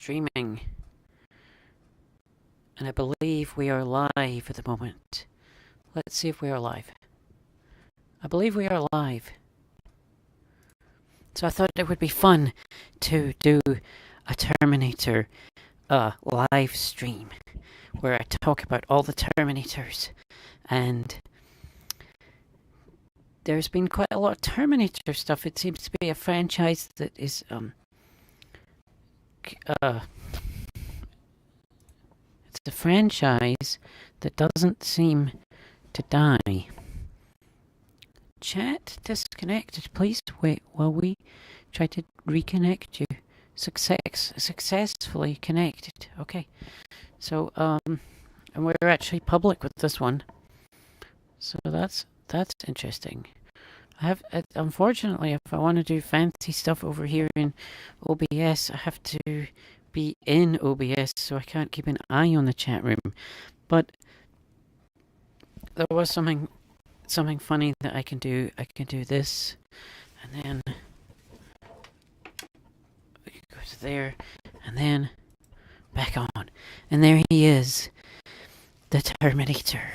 streaming. And I believe we are live at the moment. Let's see if we are live. I believe we are live. So I thought it would be fun to do a Terminator live stream where I talk about all the Terminators. And there's been quite a lot of Terminator stuff. It seems to be a franchise that is it's a franchise that doesn't seem to die. Chat disconnected. Please wait while we try to reconnect you. Successfully connected. Okay. So and we're actually public with this one. So that's interesting. I have unfortunately, if I want to do fancy stuff over here in OBS, I have to be in OBS, so I can't keep an eye on the chat room. But there was something funny that I can do. I can do this, and then we can go to there, and then back on, and there he is, the Terminator.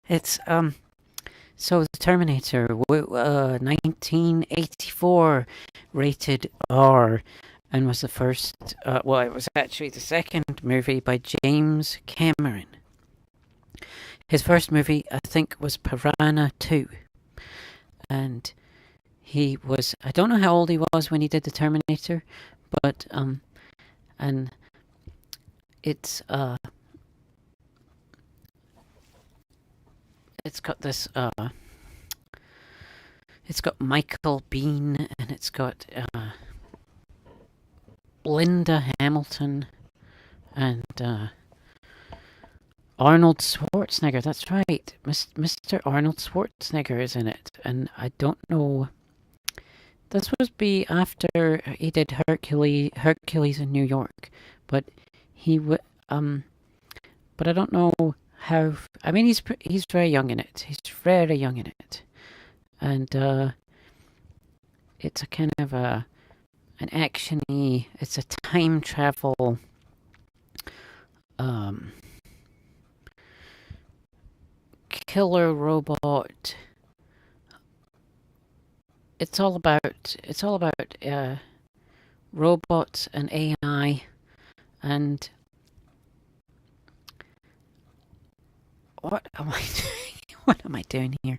It's so the Terminator, 1984, rated R, and was the first. It was actually the second movie by James Cameron. His first movie, I think, was Piranha 2. And he was, I don't know how old he was when he did the Terminator, but, and it's got this, it's got Michael Biehn, and it's got, Linda Hamilton, and, Arnold Schwarzenegger, that's right. Mr. Arnold Schwarzenegger is in it. And I don't know. This would be after he did Hercules in New York. But he would. But I don't know how. I mean, he's very young in it. He's very young in it. And it's a kind of an action-y. It's a time travel. Killer robot. It's all about robots and AI, and what am I doing? What am I doing here?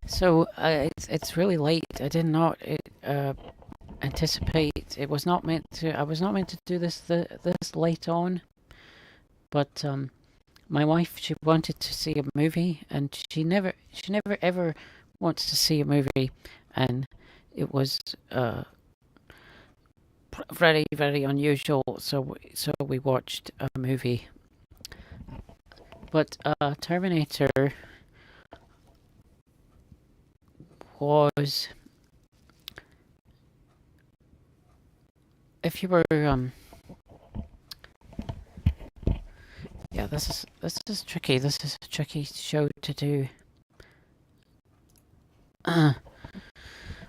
So it's really late. I did not anticipate. It was not meant to. I was not meant to do this late on, but my wife, she wanted to see a movie, and she never ever wants to see a movie, and it was very, very unusual. So we watched a movie. But Terminator was, if you were yeah, this is tricky. This is a tricky show to do.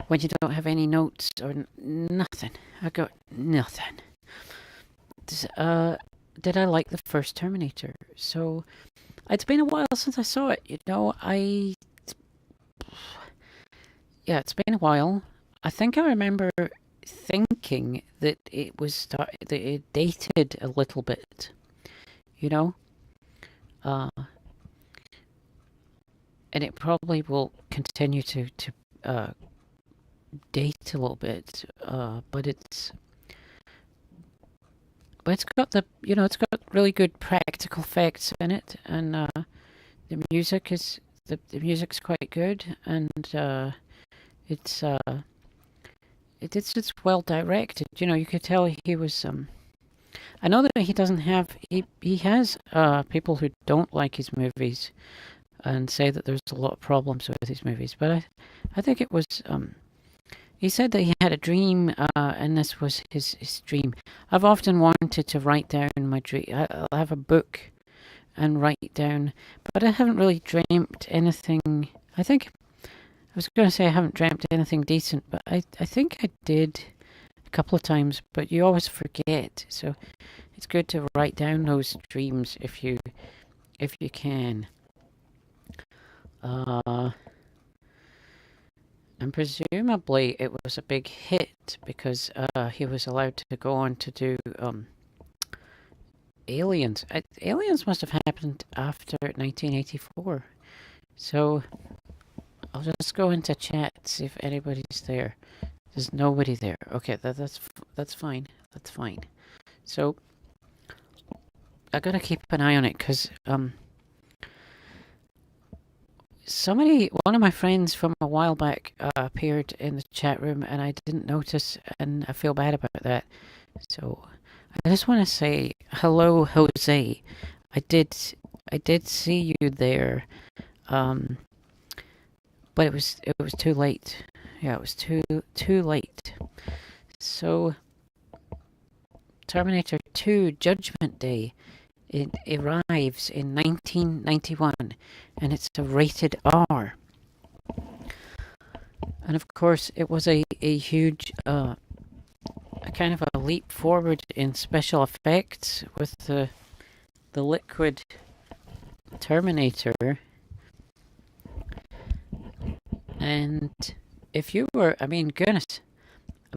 When you don't have any notes or nothing. I got nothing. Did I like the first Terminator? So, it's been a while since I saw it. You know, yeah, it's been a while. I think I remember thinking that that it dated a little bit. You know, and it probably will continue to date a little bit, but it's got it's got really good practical effects in it, and the music's quite good, and it's well directed. You know, you could tell he was I know that he doesn't have. He has people who don't like his movies and say that there's a lot of problems with his movies. But I think it was. He said that he had a dream, and this was his dream. I've often wanted to write down my dream. I'll have a book and write down, but I haven't really dreamt anything. I think I was going to say I haven't dreamt anything decent, but I think I did a couple of times, but you always forget. So it's good to write down those dreams if you can. And presumably it was a big hit because he was allowed to go on to do Aliens. Aliens must have happened after 1984. So I'll just go into chat, see if anybody's there. There's nobody there. Okay, that's fine. That's fine. So I gotta keep an eye on it because one of my friends from a while back appeared in the chat room and I didn't notice, and I feel bad about that. So I just want to say hello, Jose. I did see you there, but it was too late. Yeah, it was too late. So Terminator 2 Judgment Day. It arrives in 1991, and it's a rated R. And of course, it was a huge, a kind of a leap forward in special effects with the liquid Terminator. And if you were, I mean, goodness,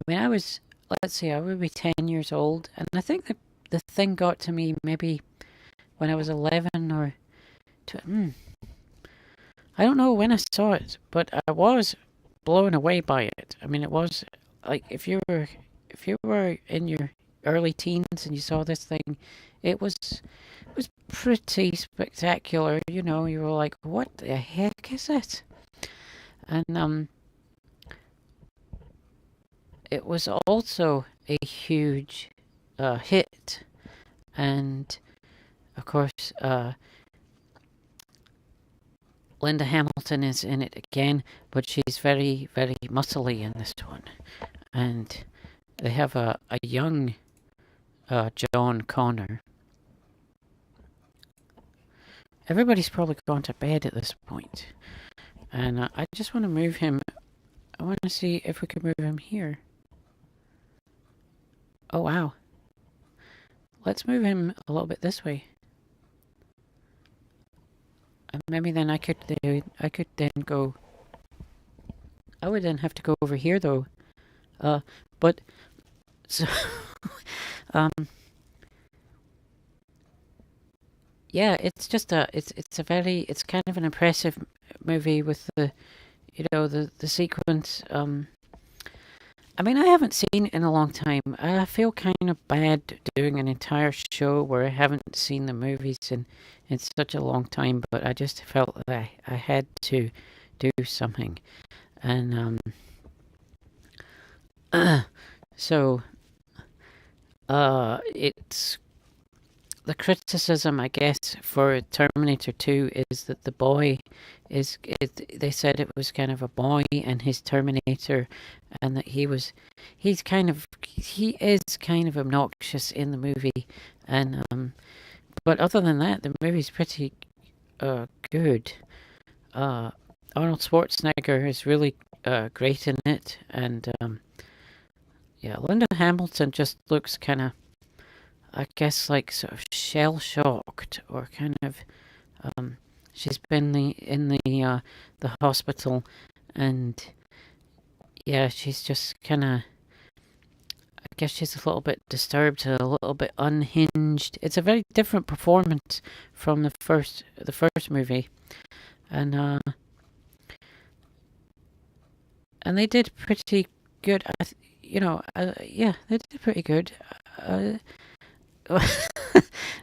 I was, let's see, I would be 10 years old, and I think the thing got to me maybe when I was 11 or... I don't know when I saw it, but I was blown away by it. I mean, it was like if you were in your early teens and you saw this thing, it was pretty spectacular. You know, you were like, "What the heck is it?" And it was also a huge hit, and of course, Linda Hamilton is in it again, but she's very, very muscly in this one. And they have a young John Connor. Everybody's probably gone to bed at this point. And I just want to move him. I want to see if we can move him here. Oh, wow. Let's move him a little bit this way. And maybe then I could then go... I would then have to go over here, though. But... So... yeah, it's just it's kind of an impressive movie with the sequence. I mean, I haven't seen it in a long time. I feel kind of bad doing an entire show where I haven't seen the movies in such a long time, but I just felt that I had to do something. And so it's the criticism, I guess, for Terminator 2 is that the boy they said it was kind of a boy and his Terminator, and that he is kind of obnoxious in the movie, and but other than that, the movie's pretty good. Arnold Schwarzenegger is really great in it, and yeah, Linda Hamilton just looks kind of, I guess, like sort of shell-shocked, or kind of, she's been in the hospital, and yeah, she's just kind of, I guess she's a little bit disturbed, a little bit unhinged. It's a very different performance from the first movie, and they did pretty good. Yeah, they did pretty good.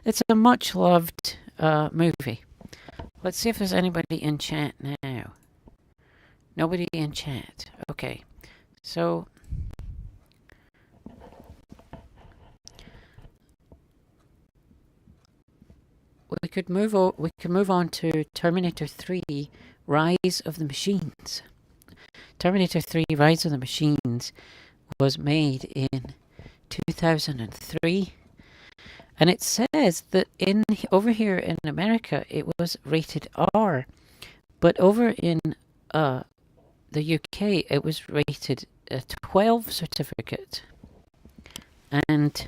It's a much loved movie. Let's see if there's anybody in chat now. Nobody in chat. Okay, so we could move on to Terminator 3: Rise of the Machines. Terminator 3: Rise of the Machines was made in 2003. And it says that over here in America it was rated R, but over in the UK it was rated a 12 certificate. And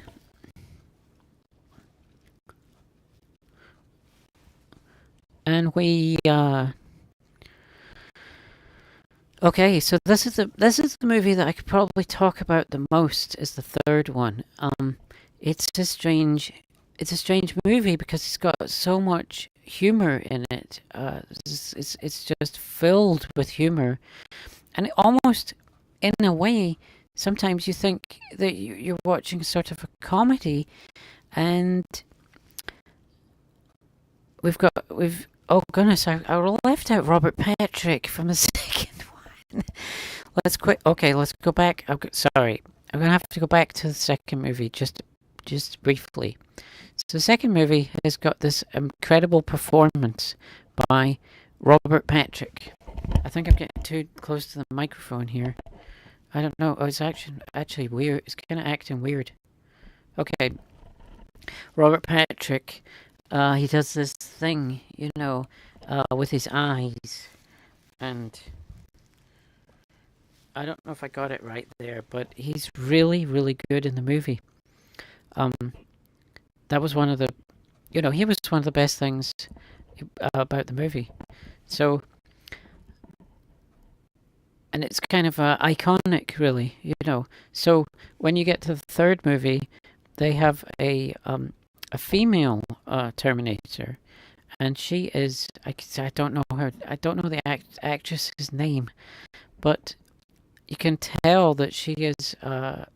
we okay, so this is the movie that I could probably talk about the most, is the third one. It's a strange movie because it's got so much humor in it. It's just filled with humor, and it almost, in a way, sometimes you think that you're watching sort of a comedy, and we've oh goodness, I left out Robert Patrick from the second one. Let's quit. Okay, let's go back. Sorry, I'm gonna have to go back to the second movie just briefly. So the second movie has got this incredible performance by Robert Patrick. I think I'm getting too close to the microphone here. I don't know. Oh, it's actually weird. It's kind of acting weird. Okay, Robert Patrick. He does this thing, with his eyes, and I don't know if I got it right there, but he's really, really good in the movie. That was one of the, he was one of the best things about the movie. So, and it's kind of iconic, really, So when you get to the third movie, they have a female Terminator, and she is, I don't know the actress's name, but you can tell that she is the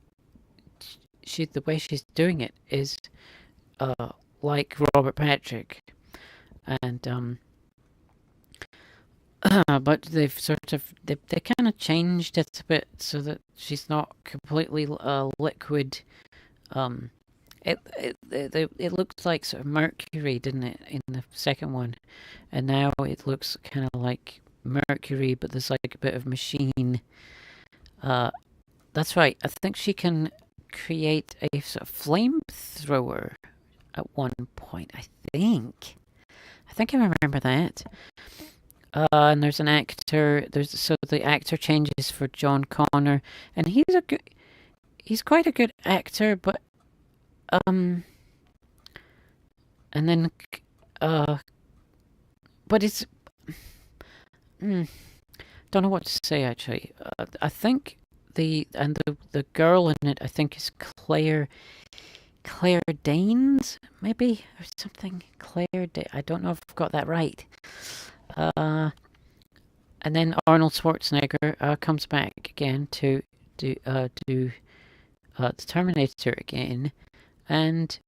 way she's doing it is like Robert Patrick, and but they've sort of they kind of changed it a bit so that she's not completely liquid. It looked like sort of Mercury, didn't it, in the second one, and now it looks kind of like Mercury, but there's like a bit of machine. That's right. I think she can create a sort of flamethrower at one point. I think I remember that. And there's an actor. So the actor changes for John Connor, and he's quite a good actor, but and then but it's don't know what to say actually. I think the girl in it, I think, is Claire Danes, maybe, or something. I don't know if I've got that right. And then Arnold Schwarzenegger comes back again to do the Terminator again, and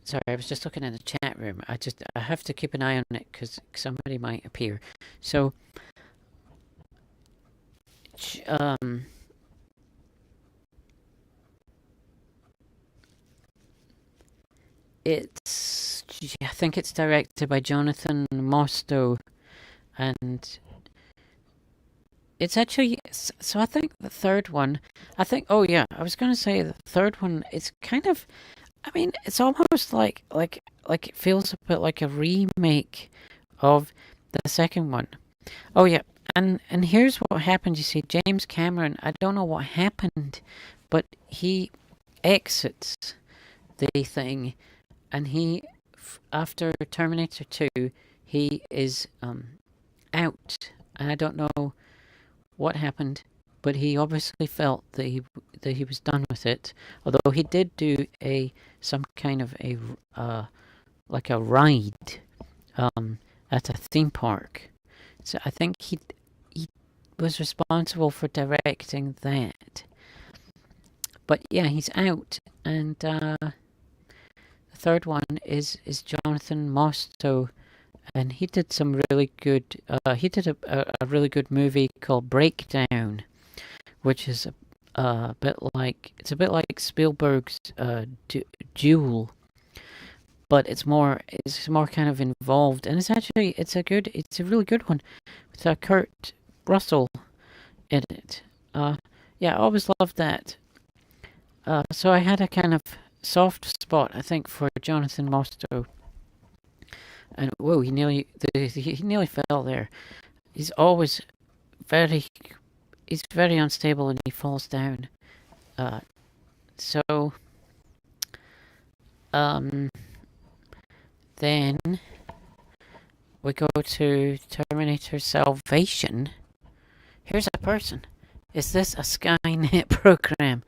sorry, I was just looking in the chat room. I have to keep an eye on it because somebody might appear. So, I think it's directed by Jonathan Mostow, and it's actually, so I think the third one, oh yeah, I was going to say the third one, it's kind of, I mean, it's almost like it feels a bit like a remake of the second one. Oh yeah, and here's what happened. You see, James Cameron, I don't know what happened, but he exits the thing, and he, after Terminator 2, he is out. And I don't know what happened, but he obviously felt that he was done with it. Although he did do some kind of a like a ride at a theme park. So I think he was responsible for directing that. But yeah, he's out, and the third one is Jonathan Mostow, and he did some really good. He did a really good movie called Breakdown, which is a bit like Spielberg's Duel, but it's more kind of involved, and it's a really good one with Kurt Russell in it. Yeah, I always loved that. So I had a kind of soft spot, I think, for Jonathan Mostow. And whoa, he nearly fell there. He's always very he's very unstable and he falls down. Uh, so um, then we go to Terminator Salvation. Here's a person. Is this a Skynet program?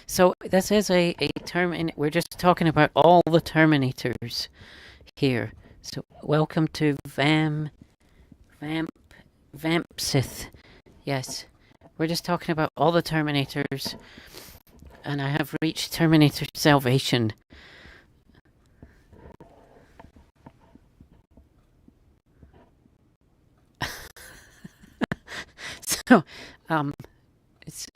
So this is a Terminator. We're just talking about all the Terminators here. So welcome to Vampsith. Yes, we're just talking about all the Terminators, and I have reached Terminator Salvation. So, it's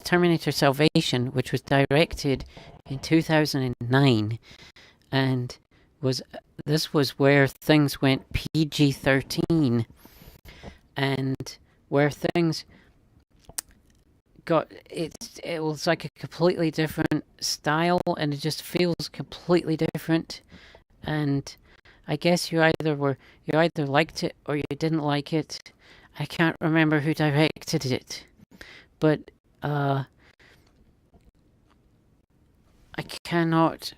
Terminator Salvation, which was directed in 2009, and this was where things went PG-13, and where things got it was like a completely different style, and it just feels completely different. And I guess you either liked it or you didn't like it. I can't remember who directed it, but I cannot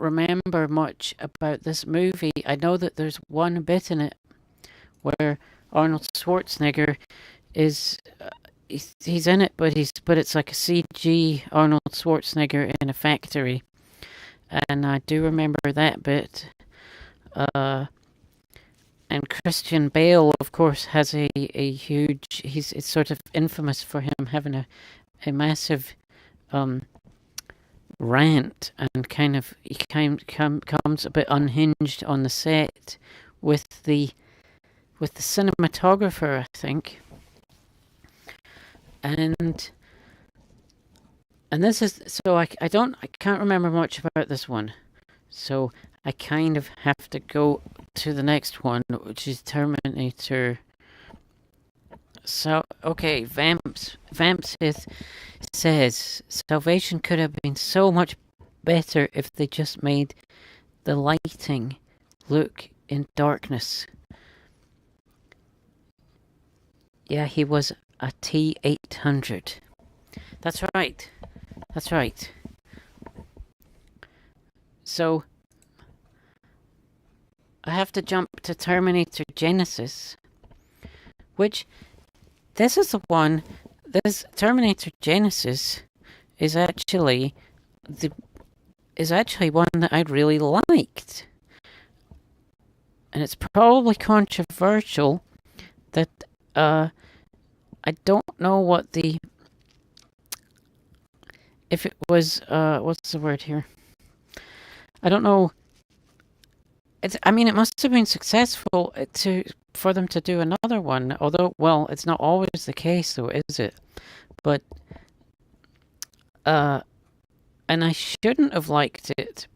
remember much about this movie. I know that there's one bit in it where Arnold Schwarzenegger is he's in it, but it's like a CG Arnold Schwarzenegger in a factory, and I do remember that bit. And Christian Bale, of course, has a huge. It's sort of infamous for him having a massive rant, and kind of he comes a bit unhinged on the set with the cinematographer, I think. And this is so I can't remember much about this one, so I kind of have to go to the next one, which is Terminator. So okay, Vampsith says Salvation could have been so much better if they just made the lighting look in darkness. Yeah, he was a T-800. That's right. That's right. So I have to jump to Terminator Genisys, which this is the one. This Terminator Genisys is actually one that I really liked, and it's probably controversial that I don't know what if it was what's the word here? I don't know. It must have been successful for them to do another one. Although, well, it's not always the case, though, is it? But and I shouldn't have liked it.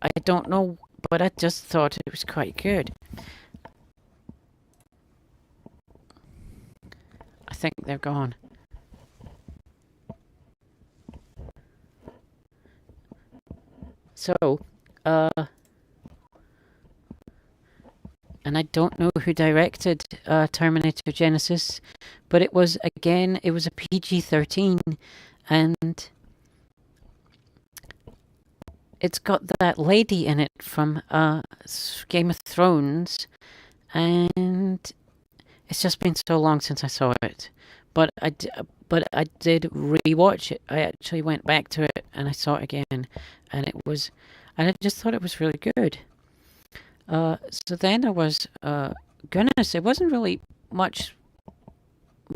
I don't know, but I just thought it was quite good. I think they're gone. So, and I don't know who directed Terminator Genisys, but it was a PG-13, and it's got that lady in it from Game of Thrones, and it's just been so long since I saw it. But I did rewatch it. I actually went back to it and I saw it again, and I just thought it was really good. So then there was goodness, it wasn't really much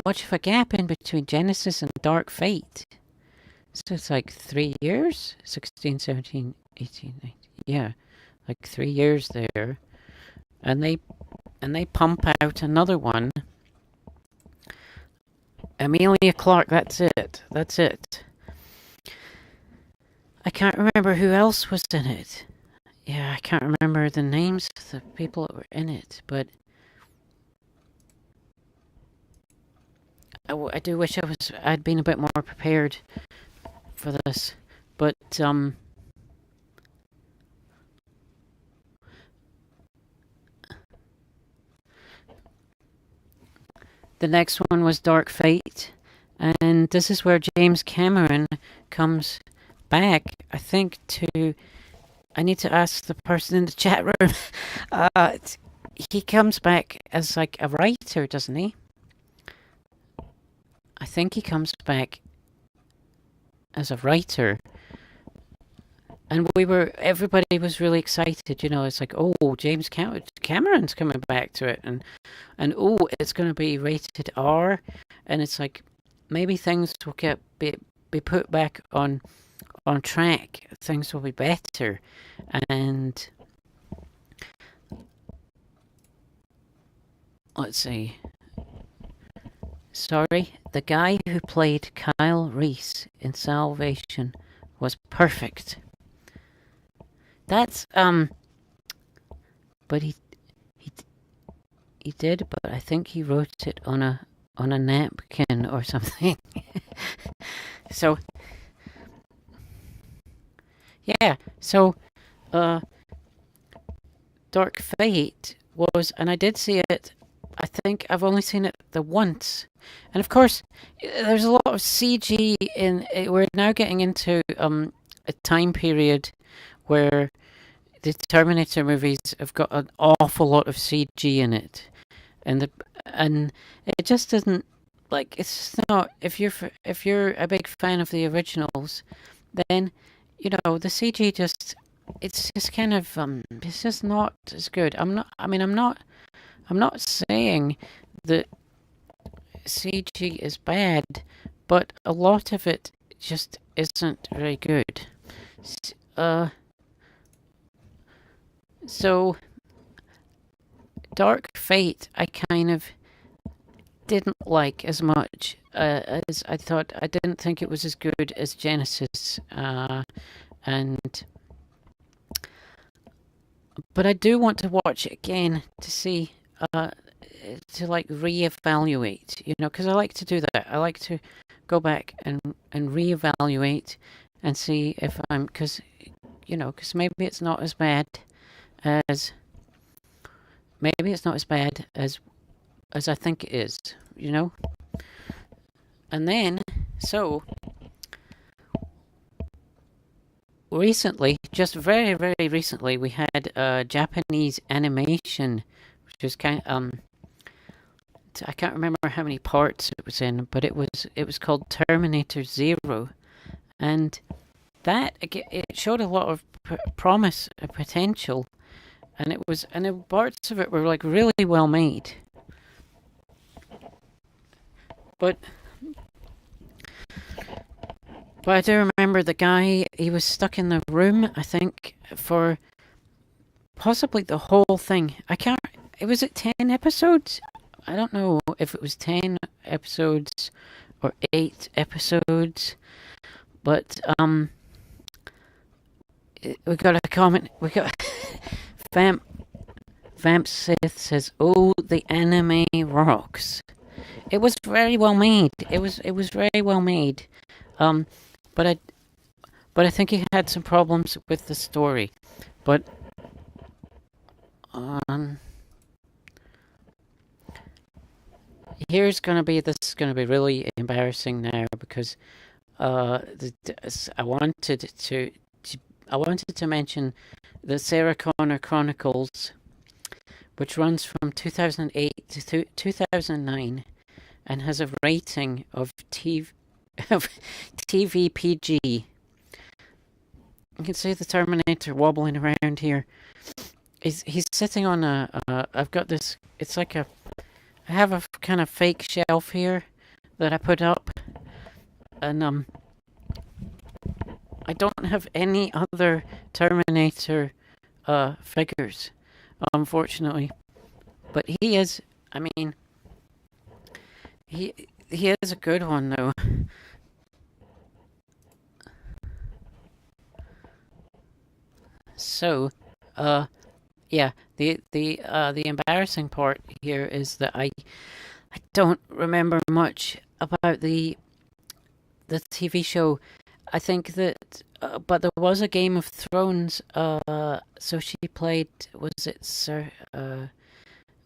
of a gap in between Genisys and Dark Fate. So it's like 3 years, 16, 17, 18, 19. Yeah, like 3 years there, and they pump out another one. Emilia Clarke, that's it. I can't remember who else was in it. Yeah, I can't remember the names of the people that were in it, but I do wish I'd been a bit more prepared for this. But the next one was Dark Fate, and this is where James Cameron comes back, I think, to... I need to ask the person in the chat room. uh, he comes back as like a writer, doesn't he? I think he comes back as a writer. And everybody was really excited, you know, it's like, oh, James Cameron's coming back to it, and oh, it's going to be rated R, and it's like, maybe things will be put back on track, things will be better, and let's see. Sorry, the guy who played Kyle Reese in Salvation was perfect. That's but he did, but I think he wrote it on a napkin or something. So yeah, so Dark Fate was, and I did see it. I think I've only seen it the once, and of course, there's a lot of CG in. We're now getting into a time period where the Terminator movies have got an awful lot of CG in it, and it just doesn't, like, it's not, if you're a big fan of the originals, then you know the CG it's just kind of it's just not as good. I'm not saying that CG is bad, but a lot of it just isn't very good. So, Dark Fate, I kind of didn't like as much as I thought. I didn't think it was as good as Genisys, but I do want to watch it again to see, to like reevaluate, you know, because I like to do that. I like to go back and reevaluate and see if I'm, because maybe it's not as bad as I think it is, you know. And then, so recently, just very, very recently, we had Japanese animation, which was kind of, I can't remember how many parts it was in, but it was called Terminator Zero, and that, it showed a lot of promise and potential, and parts of it were like really well made. But I do remember the guy, he was stuck in the room, I think, for possibly the whole thing. Was it 10 episodes? I don't know if it was 10 episodes or 8 episodes, but we got a comment, we got Vamp Sith says, "Oh, the anime rocks." It was very well made. It was very well made. But I think he had some problems with the story. But this is gonna be really embarrassing now, because I wanted to mention the Sarah Connor Chronicles, which runs from 2008 to 2009 and has a rating of TVPG. You can see the Terminator wobbling around here. He's sitting on I've got this, it's like I have a kind of fake shelf here that I put up, and I don't have any other Terminator figures, unfortunately. But he is, I mean, he is a good one though. So, yeah, the embarrassing part here is that I don't remember much about the TV show. I think that, but there was a Game of Thrones. So she played. Was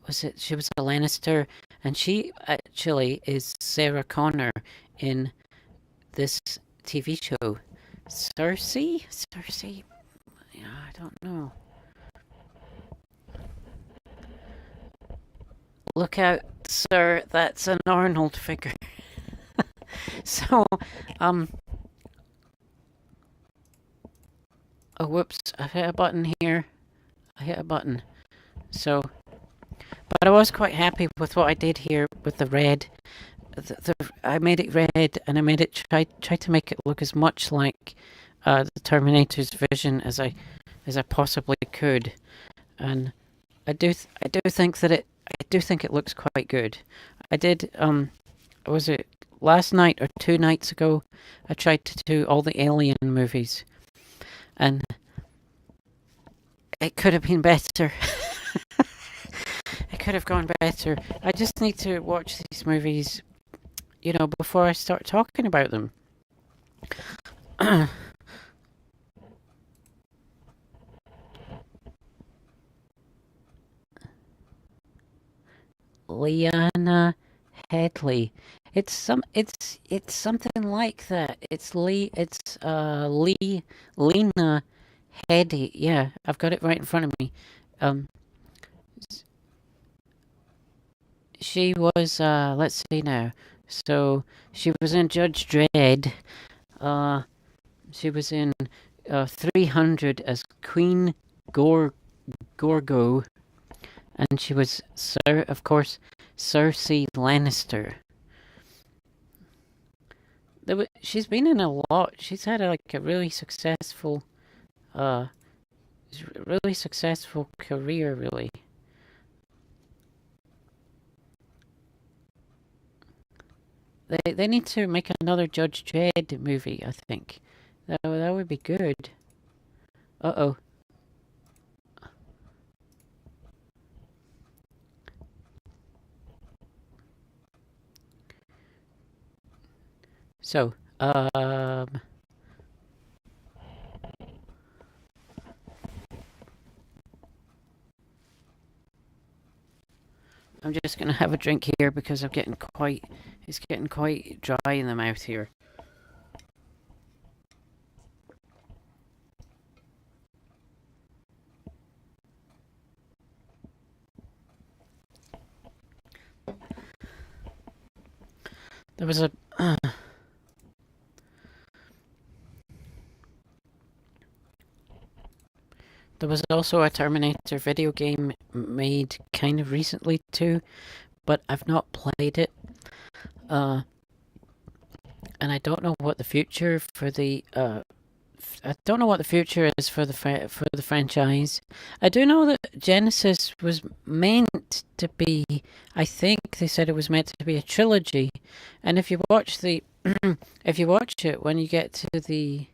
was it? She was a Lannister, and she actually is Sarah Connor in this TV show. Cersei. Yeah, I don't know. Look out, sir. That's an Arnold figure. So, um, oh, whoops! I hit a button here. I hit a button. So, but I was quite happy with what I did here with the red. I made it red, and I made it try to make it look as much like the Terminator's vision as I possibly could, and I do think that it looks quite good. I did was it last night or 2 nights ago? I tried to do all the Alien movies, and it could have been better. It could have gone better. I just need to watch these movies, before I start talking about them. Liana Headley. It's something like that. It's Lena Headey. Yeah, I've got it right in front of me. She was let's see now. So she was in Judge Dredd. She was in 300 as Queen Gorgo, and she was of course, Cersei Lannister. She's been in a lot. She's had a really successful career, really. They need to make another Judge Dredd movie, I think. That would be good. Uh-oh. So, I'm just gonna have a drink here because it's getting quite dry in the mouth here. There was a there was also a Terminator video game made kind of recently too, but I've not played it. And I don't know what the future for the I don't know what the future is for the franchise. I do know that Genisys was meant to be. I think they said it was meant to be a trilogy, and if you watch if you watch it when you get to the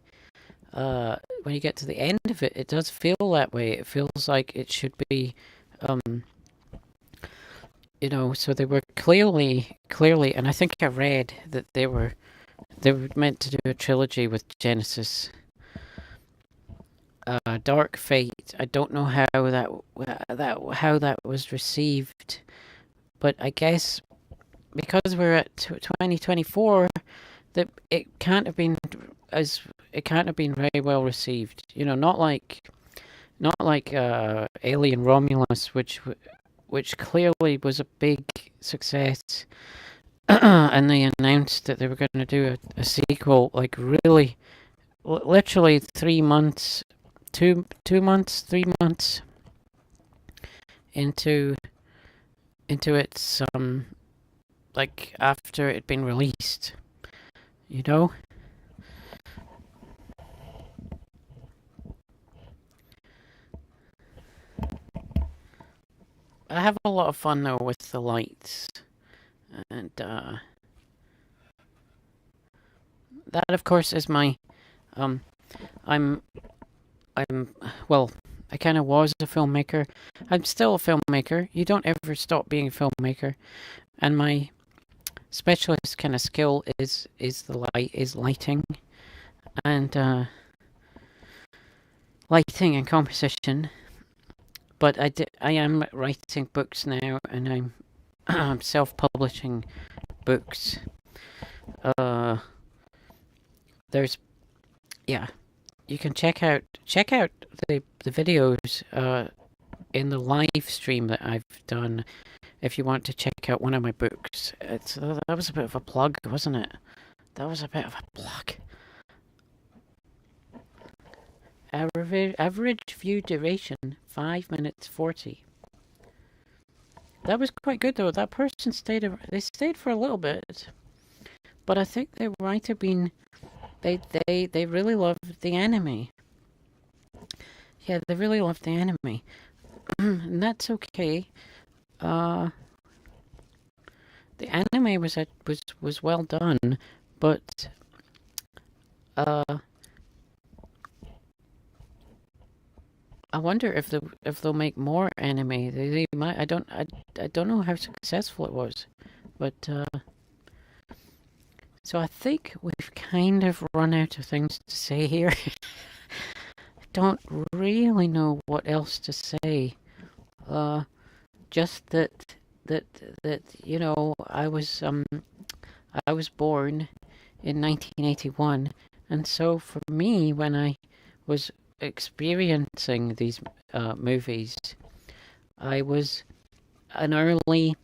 end of it, it does feel that way. It feels like it should be, So they were clearly, and I think I read that they were meant to do a trilogy with Genisys. Dark Fate. I don't know how that was received, but I guess because we're at 2024, that it can't have been very well received. Not like Alien Romulus, which clearly was a big success. And they announced that they were going to do a sequel, really, literally 3 months, 3 months into its after it'd been released, I have a lot of fun though with the lights, and that of course is my I'm well, I kind of was a filmmaker. I'm still a filmmaker. You don't ever stop being a filmmaker, and my specialist kind of skill is lighting, and lighting and composition. but I am writing books now, and I'm self-publishing books. There's yeah, you can check out the videos in the live stream that I've done if you want to check out one of my books. That was a bit of a plug, wasn't it? That was a bit of a plug. Average view duration 5 minutes 40. That was quite good though. That person stayed. They stayed for a little bit, but I think they might have been. They really loved the anime. Yeah, they really loved the anime, and that's okay. The anime was well done, but I wonder if they'll make more anime. They might. I don't know how successful it was, but so I think we've kind of run out of things to say here. I don't really know what else to say. Just that you know I was born in 1981, and so for me, when I was experiencing these movies, I was an early.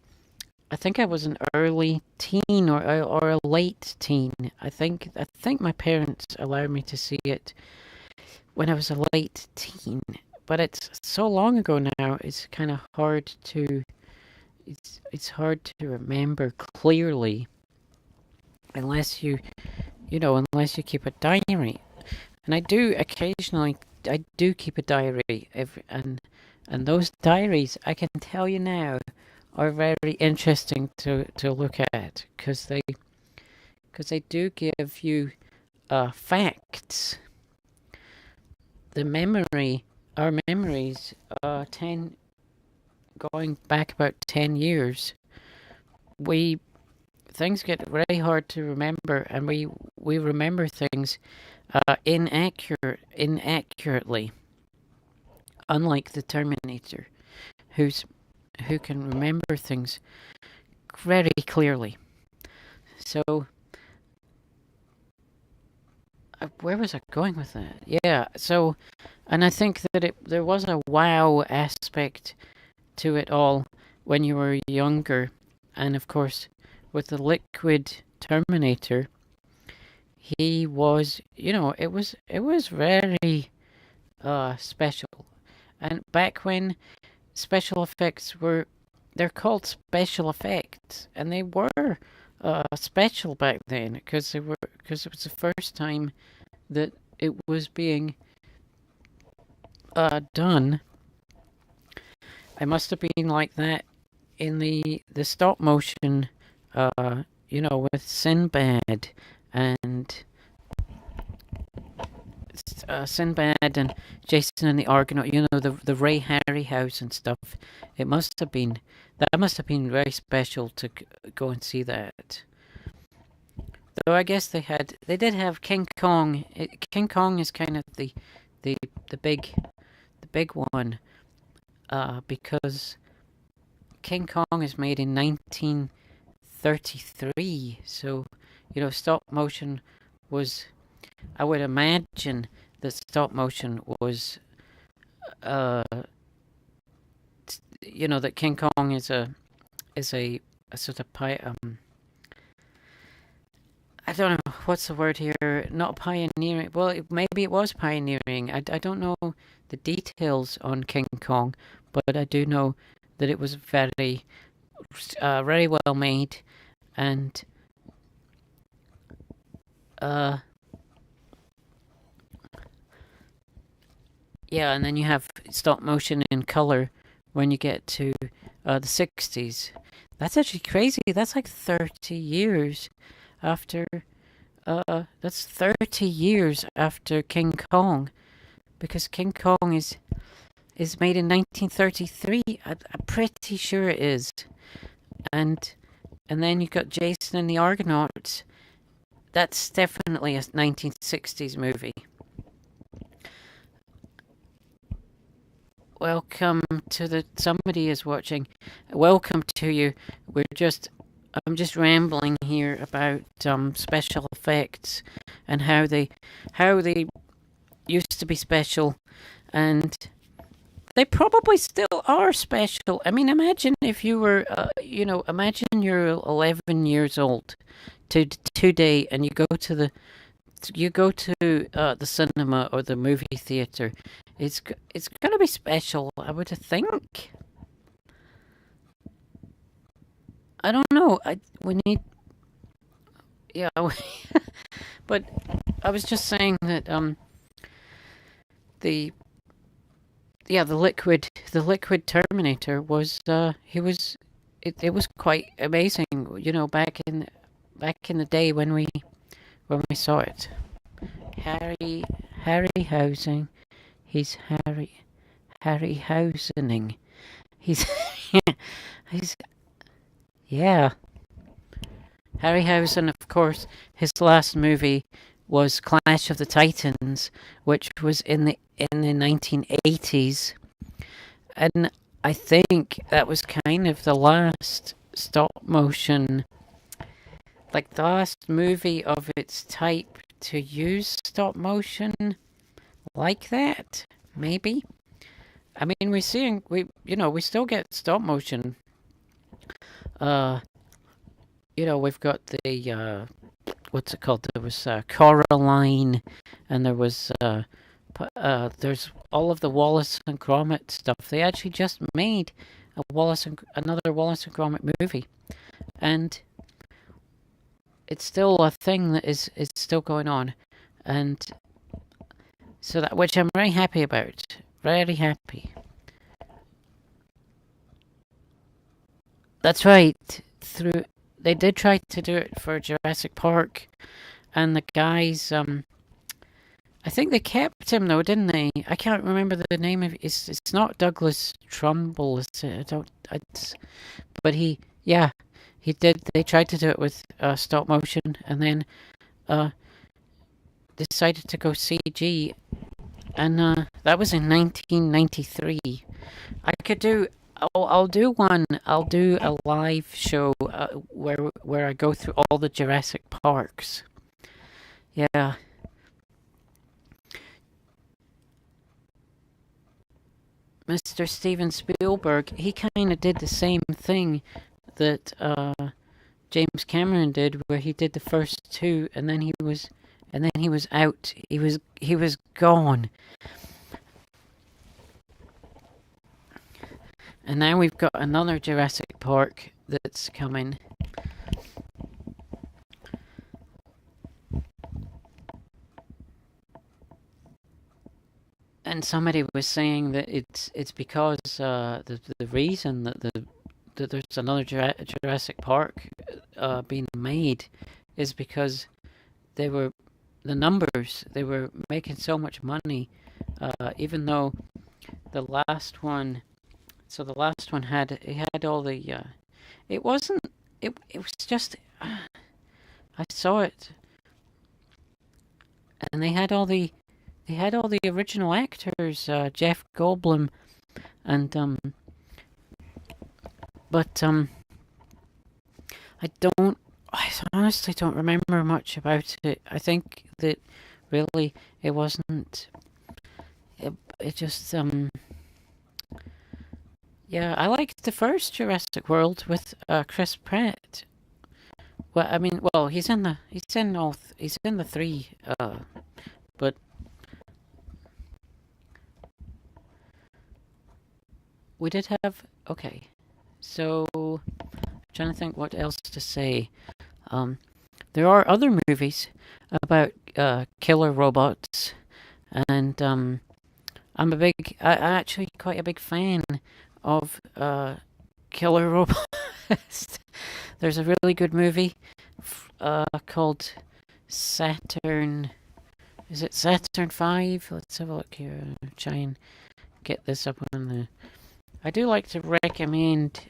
I think I was an early teen or a late teen. I think my parents allowed me to see it when I was a late teen, but it's so long ago now. It's kind of hard to it's hard to remember clearly unless you keep a diary. And I do occasionally. I do keep a diary, and those diaries, I can tell you now, are very interesting to look at because they do give you facts. Our memories, going back about 10 years, things get very hard to remember, and we remember things inaccurately, unlike the Terminator, who can remember things very clearly. So, where was I going with that? Yeah, so, and I think that there was a wow aspect to it all when you were younger, and of course, with the liquid Terminator, he was, it was very special. And back when special effects they're called special effects, and they were special back then because it was the first time that it was being done. It must have been like that in the stop motion, with Sinbad and Sinbad and Jason and the Argonaut, the Ray Harryhouse and stuff. That must have been very special to go and see that. Though I guess they did have King Kong. King Kong is kind of the big one, because King Kong is made in 1933. So, stop motion was. I would imagine that stop motion was, that King Kong is a sort of I don't know what's the word here. Not pioneering. Well, maybe it was pioneering. I don't know the details on King Kong, but I do know that it was very well made, and yeah, and then you have stop motion in color when you get to the 60s. That's actually crazy. That's like 30 years after. That's 30 years after King Kong, because King Kong is made in 1933. I'm pretty sure it is, and then you got Jason and the Argonauts. That's definitely a 1960s movie. welcome to the. Somebody is watching. Welcome to you. We're just. I'm just rambling here about special effects and how they used to be special, and they probably still are special. I mean, imagine if you were, imagine you're 11 years old today, and you go to the cinema or the movie theater. It's gonna be special, I would think. I don't know. We need, yeah. But I was just saying that the the liquid Terminator was it was quite amazing. Back in the day when we saw it. Harry Harryhousing. He's Harryhausening. He's he's yeah. Harryhausen, of course, his last movie was Clash of the Titans, which was in the 1980s, and I think that was kind of the last stop motion, like the last movie of its type to use stop motion like that. Maybe. I mean, we still get stop motion. Uh, we've got the what's it called? There was Coraline, and there's all of the Wallace and Gromit stuff. They actually just made another Wallace and Gromit movie, and it's still a thing that is still going on, and so that, which I'm very happy about. Very happy. That's right. They did try to do it for Jurassic Park, and the guys, I think they kept him though, didn't they? I can't remember the name of it. It's not Douglas Trumbull, is it? I don't. But yeah, he did. They tried to do it with stop motion, and then uh, decided to go CG, and that was in 1993. I could do. I'll do one. I'll do a live show where I go through all the Jurassic Parks. Yeah. Mr. Steven Spielberg, he kind of did the same thing that James Cameron did, where he did the first two, and then he was out. He was gone. And now we've got another Jurassic Park that's coming. And somebody was saying that it's because the reason that there's another Jurassic Park being made is because the numbers, they were making so much money, even though the last one. So the last one had all the. It wasn't. It was just. I saw it, and they had all the original actors, Jeff Goldblum, and but I honestly don't remember much about it. I think that really it wasn't. It just Yeah, I liked the first Jurassic World with Chris Pratt. Well, I mean, well, he's in the three. But we did have. Okay, so I'm trying to think what else to say. There are other movies about killer robots, and I'm actually quite a big fan of killer robots. There's a really good movie called Saturn. Is it Saturn 5? Let's have a look here. Try and get this up on the. I do like to recommend.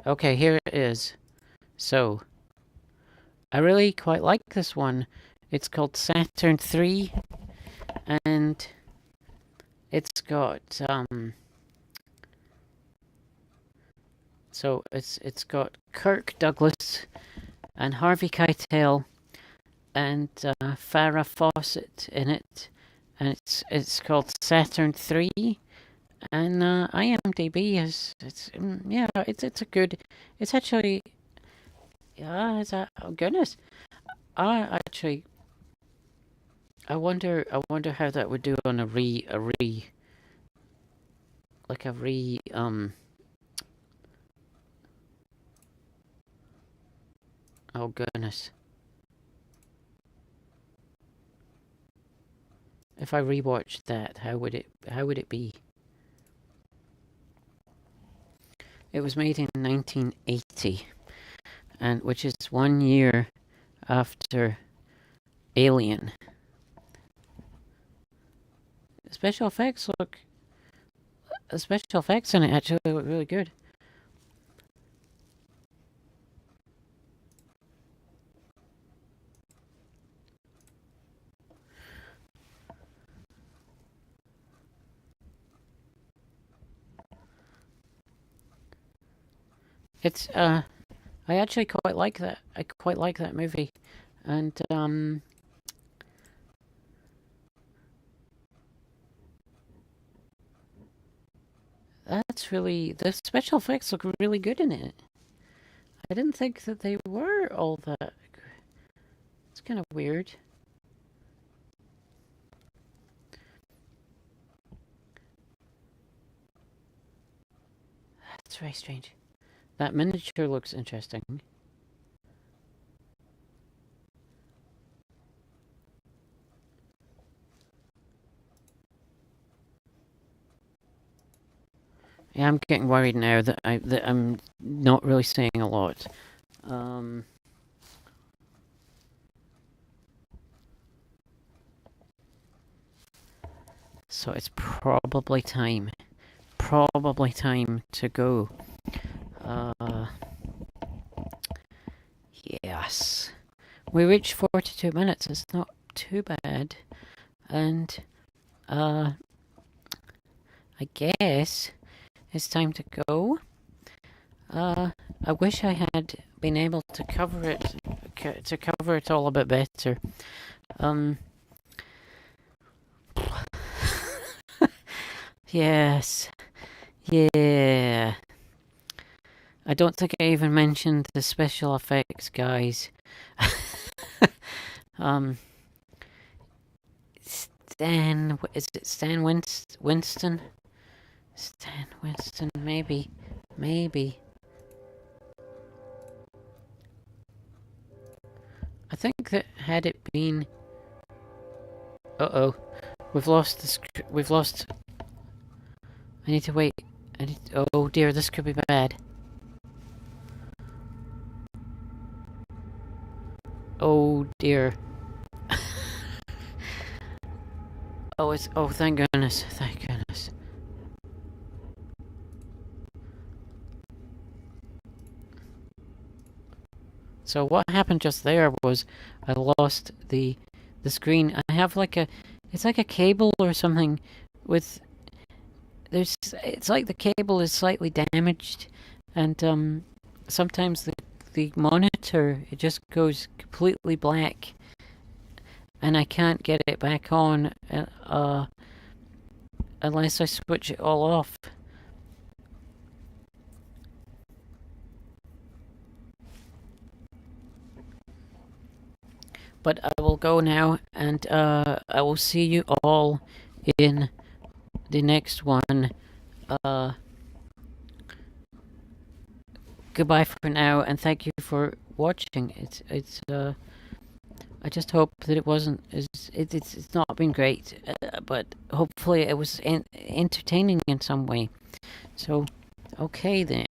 Okay, here it is. So, I really quite like this one. It's called Saturn 3, and it's got so it's got Kirk Douglas and Harvey Keitel and Farrah Fawcett in it, and it's called Saturn 3. And IMDb it's a good. It's actually it's a oh goodness. I actually I wonder how that would do on a like a re oh goodness. If I rewatched that, how would it be? It was made in 1980, and which is 1 year after Alien. Special effects the special effects in it actually look really good. It's I actually quite like that. I quite like that movie, and that's really the special effects look really good in it. I didn't think that they were all that. It's kind of weird. That's very strange. That miniature looks interesting. Yeah, I'm getting worried now that I'm not really saying a lot. So it's probably time to go. Yes. We reached 42 minutes. It's not too bad. And I guess it's time to go. I wish I had been able to cover it all a bit better. Yes. Yeah. I don't think I even mentioned the special effects guys. Stan, is it Stan Winston? Stan Winston, maybe. I think that had it been... Uh-oh. We've lost... I need to wait. Oh dear, this could be bad. Oh dear. Oh, thank goodness. So what happened just there was I lost the screen. I have it's like a cable or something with it's like the cable is slightly damaged, and sometimes the monitor, it just goes completely black, and I can't get it back on unless I switch it all off. But I will go now, and I will see you all in the next one. Goodbye for now, and thank you for watching. I just hope that it wasn't it's not been great, but hopefully it was entertaining in some way. So, okay then.